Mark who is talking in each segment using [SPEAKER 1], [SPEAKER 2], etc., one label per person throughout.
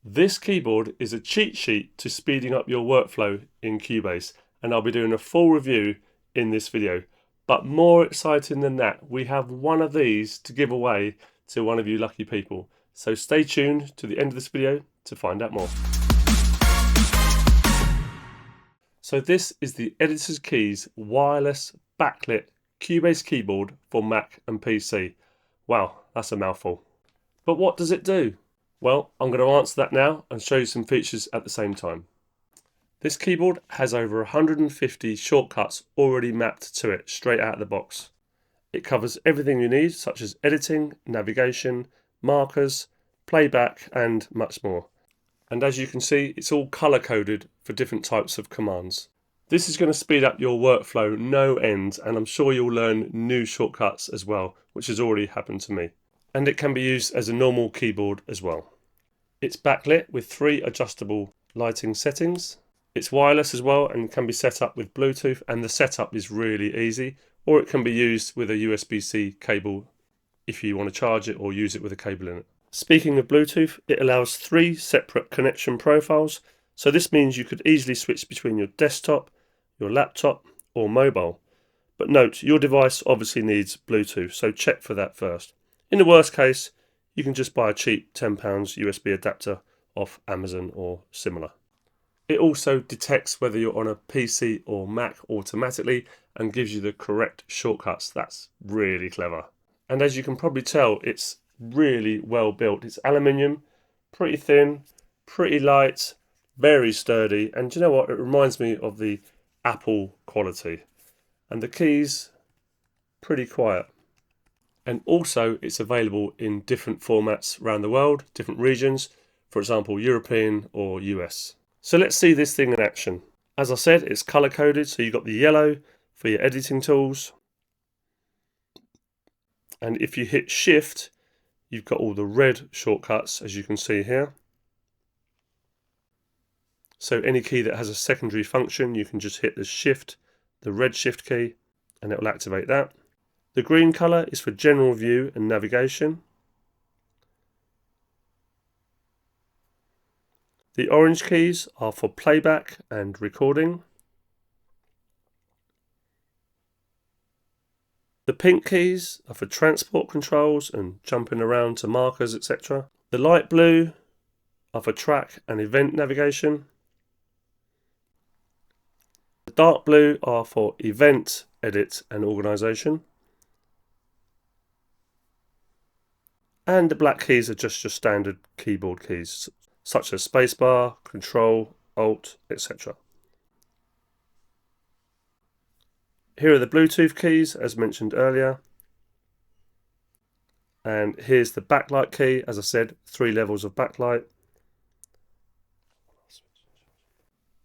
[SPEAKER 1] This keyboard is a cheat sheet to speeding up your workflow in Cubase, and I'll be doing a full review in this video. But more exciting than that, we have one of these to give away to one of you lucky people. So stay tuned to the end of this video to find out more. So this is the Editor's Keys wireless backlit Cubase keyboard for Mac and PC. Wow, that's a mouthful. But what does it do? Well, I'm going to answer that now and show you some features at the same time. This keyboard has over 150 shortcuts already mapped to it straight out of the box. It covers everything you need, such as editing, navigation, markers, playback and much more. And as you can see, it's all color coded for different types of commands. This is going to speed up your workflow no end, and I'm sure you'll learn new shortcuts as well, which has already happened to me. And it can be used as a normal keyboard as well. It's backlit with 3 adjustable lighting settings. It's wireless as well and can be set up with Bluetooth, and the setup is really easy, or it can be used with a USB-C cable if you want to charge it or use it with a cable in it. Speaking of Bluetooth, it allows 3 separate connection profiles, so this means you could easily switch between your desktop, your laptop or mobile. But note, your device obviously needs Bluetooth, so check for that first. In the worst case, you can just buy a cheap £10 USB adapter off Amazon or similar. It also detects whether you're on a PC or Mac automatically and gives you the correct shortcuts. That's really clever. And as you can probably tell, it's really well built. It's aluminium, pretty thin, pretty light, very sturdy, and do you know what? It reminds me of the Apple quality. And the keys, pretty quiet. And also it's available in different formats around the world, different regions, for example European or US. So let's see this thing in action. As I said, it's color coded, so you've got the yellow for your editing tools. And if you hit shift, you've got all the red shortcuts, as you can see here. So any key that has a secondary function, you can just hit the shift, the red shift key, and it will activate that. The green colour is for general view and navigation. The orange keys are for playback and recording. The pink keys are for transport controls and jumping around to markers, etc. The light blue are for track and event navigation. The dark blue are for event, edit and organisation. And the black keys are just your standard keyboard keys, such as spacebar, control, alt, etc. Here are the Bluetooth keys, as mentioned earlier. And here's the backlight key, as I said, 3 levels of backlight.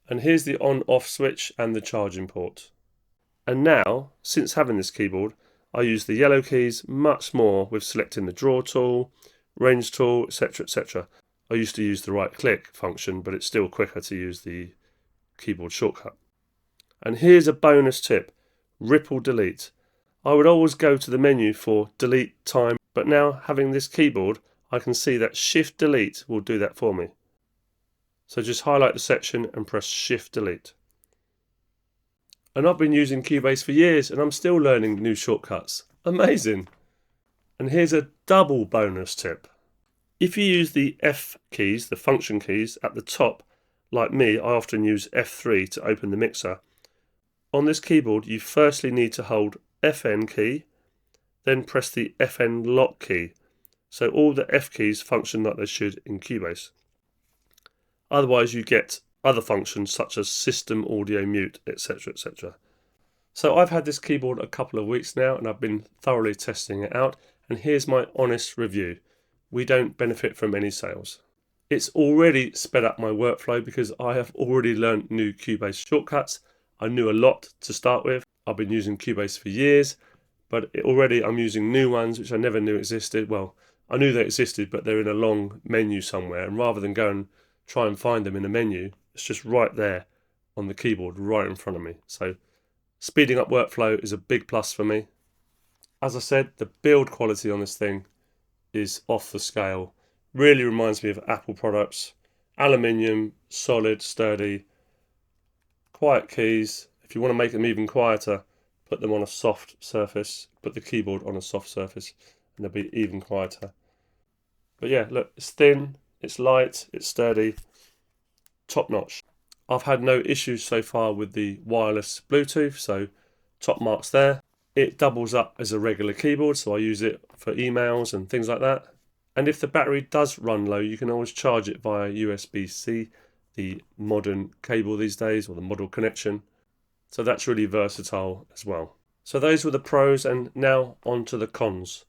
[SPEAKER 1] And here's the on-off switch and the charging port. And now, since having this keyboard, I use the yellow keys much more with selecting the draw tool, range tool, etc, etc. I used to use the right click function, but it's still quicker to use the keyboard shortcut. And here's a bonus tip, ripple delete. I would always go to the menu for delete time, but now having this keyboard, I can see that shift delete will do that for me. So just highlight the section and press shift delete. And I've been using Cubase for years and I'm still learning new shortcuts. Amazing! And here's a double bonus tip. If you use the F keys, the function keys, at the top, like me, I often use F3 to open the mixer. On this keyboard, you firstly need to hold FN key, then press the FN lock key. So all the F keys function like they should in Cubase. Otherwise you get other functions such as system audio mute, etc, etc. So I've had this keyboard a couple of weeks now and I've been thoroughly testing it out, and here's my honest review. We don't benefit from any sales. It's already sped up my workflow because I have already learned new Cubase shortcuts. I knew a lot to start with. I've been using Cubase for years, but already I'm using new ones which I never knew existed. Well, I knew they existed, but they're in a long menu somewhere, and rather than go and try and find them in a menu, it's just right there on the keyboard, right in front of me. So speeding up workflow is a big plus for me. As I said, the build quality on this thing is off the scale. Really reminds me of Apple products. aluminium, solid, sturdy, quiet keys. If you want to make them even quieter, put them on a soft surface, put the keyboard on a soft surface, and they'll be even quieter. But yeah, look, it's thin, it's light, it's sturdy, top notch. I've had no issues so far with the wireless Bluetooth, so top marks there. It doubles up as a regular keyboard, so I use it for emails and things like that. And if the battery does run low, you can always charge it via USB-C, the modern cable these days, or the model connection. So that's really versatile as well. So those were the pros, and now on to the cons.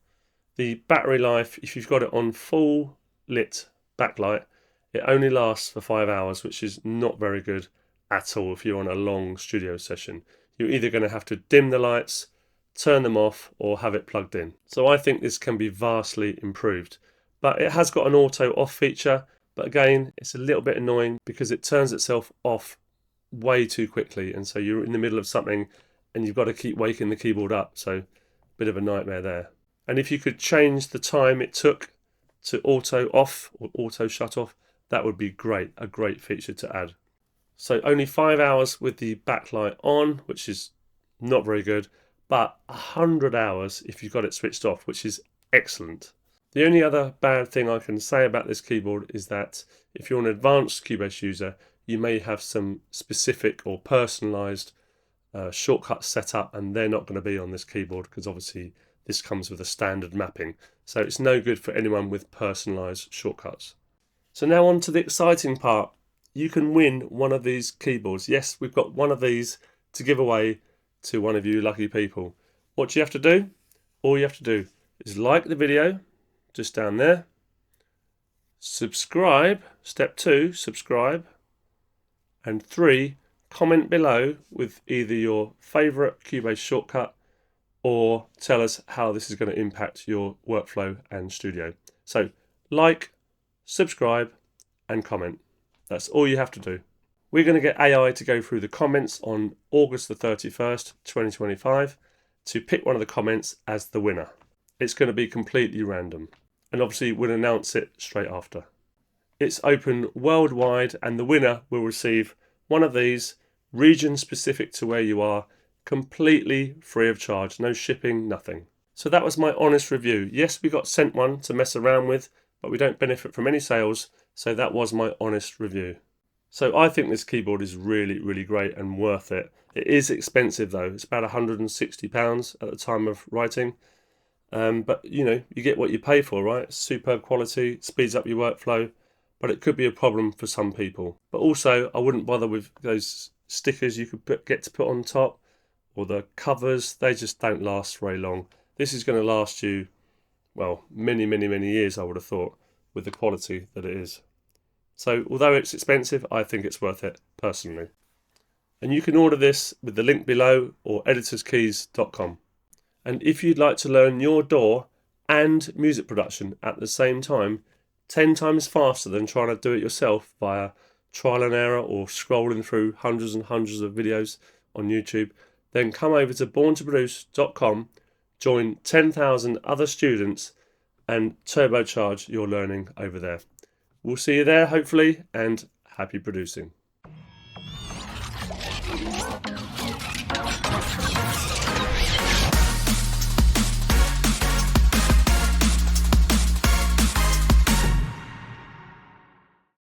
[SPEAKER 1] The battery life, if you've got it on full lit backlight, it only lasts for 5 hours, which is not very good at all if you're on a long studio session. You're either going to have to dim the lights, turn them off, or have it plugged in. So I think this can be vastly improved. But it has got an auto off feature, but again, it's a little bit annoying because it turns itself off way too quickly, and so you're in the middle of something and you've got to keep waking the keyboard up, so a bit of a nightmare there. And if you could change the time it took to auto off or auto shut off, that would be great, a great feature to add. So only 5 hours with the backlight on, which is not very good, but 100 hours if you've got it switched off, which is excellent. The only other bad thing I can say about this keyboard is that if you're an advanced Cubase user, you may have some specific or personalized shortcuts set up, and they're not going to be on this keyboard because obviously this comes with a standard mapping. So it's no good for anyone with personalized shortcuts. So now on to the exciting part. You can win one of these keyboards. Yes, we've got one of these to give away to one of you lucky people. What do you have to do? All you have to do is like the video, just down there. Subscribe, step 2, subscribe. And 3, comment below with either your favourite Cubase shortcut or tell us how this is going to impact your workflow and studio. So like, subscribe and comment. That's all you have to do. We're going to get AI to go through the comments on August the 31st, 2025 to pick one of the comments as the winner. It's going to be completely random, and obviously we'll announce it straight after. It's open worldwide, and the winner will receive one of these, region specific to where you are, completely free of charge, no shipping, nothing. So that was my honest review. Yes, we got sent one to mess around with, but we don't benefit from any sales, so that was my honest review. So I think this keyboard is really, really great and worth it. It is expensive though. It's about £160 at the time of writing. But you know, you get what you pay for, right? Superb quality, speeds up your workflow, but it could be a problem for some people. But also, I wouldn't bother with those stickers you could get to put on top, or the covers. They just don't last very long. This is going to last you, well, many, many, many years, I would have thought, with the quality that it is. So although it's expensive, I think it's worth it personally. And you can order this with the link below or editorskeys.com. And if you'd like to learn your DAW and music production at the same time, 10 times faster than trying to do it yourself via trial and error or scrolling through hundreds and hundreds of videos on YouTube, then come over to borntoproduce.com, join 10,000 other students and turbocharge your learning over there. We'll see you there hopefully, and happy producing.